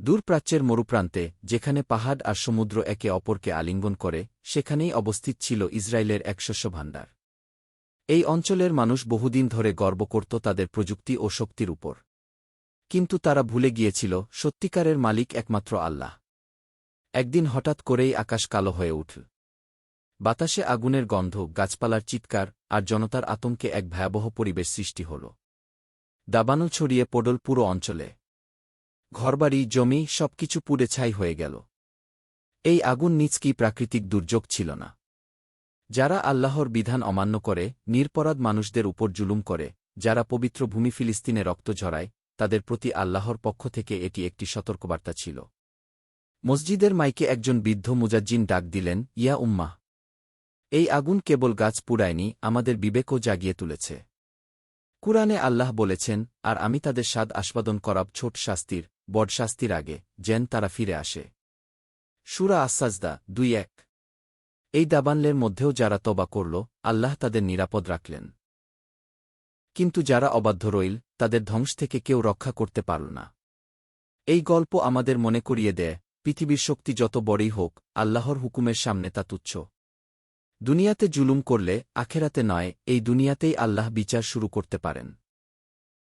দূর প্রাচ্যের মরুপ্রান্তে, যেখানে পাহাড় আর সমুদ্র একে অপরকে আলিঙ্গন করে, সেখানেই অবস্থিত ছিল ইসরায়েলের এক শস্যভাণ্ডার। এই অঞ্চলের মানুষ বহুদিন ধরে গর্ব করত তাদের প্রযুক্তি ও শক্তির উপর। কিন্তু তারা ভুলে গিয়েছিল, সত্যিকারের মালিক একমাত্র আল্লাহ। একদিন হঠাৎ করেই আকাশ কালো হয়ে উঠল। বাতাসে আগুনের গন্ধ, গাছপালার চিৎকার আর জনতার আতঙ্কে এক ভয়াবহ পরিবেশ সৃষ্টি হল। দাবানল ছড়িয়ে পড়ল পুরো অঞ্চলে। ঘরবাড়ি, জমি সবকিছু পুড়ে ছাই হয়ে গেল। এই আগুন নিছকই প্রাকৃতিক দুর্যোগ ছিল না। যারা আল্লাহর বিধান অমান্য করে, নিরপরাধ মানুষদের উপর জুলুম করে, যারা পবিত্র ভূমি ফিলিস্তিনে রক্ত ঝরায়, তাদের প্রতি আল্লাহর পক্ষ থেকে এটি একটি সতর্কবার্তা ছিল। মসজিদের মাইকে একজন বৃদ্ধ মুজাজ্জিন ডাক দিলেন, ইয়া উম্মাহ! এই আগুন কেবল গাছ পুড়ায়নি, আমাদের বিবেকও জাগিয়ে তুলেছে। কুরআনে আল্লাহ বলেছেন, আর আমি তাদের স্বাদ আস্বাদন করাব ছোট শাস্তির, বড় শাস্তির আগে, যেন তারা ফিরে আসে। সূরা আস-সাজদা ২:১। এই দাবানলের মধ্যেও যারা তওবা করল, আল্লাহ তাদের নিরাপদ রাখলেন। কিন্তু যারা অবাধ্য রইল, তাদের ধ্বংস থেকে কেউ রক্ষা করতে পারল না। এই গল্প আমাদের মনে করিয়ে দেয়, পৃথিবীর শক্তি যত বড়ই হোক, আল্লাহর হুকুমের সামনে তা তুচ্ছ। দুনিয়াতে জুলুম করলে, আখেরাতে নয়, এই দুনিয়াতেই আল্লাহ বিচার শুরু করতে পারেন।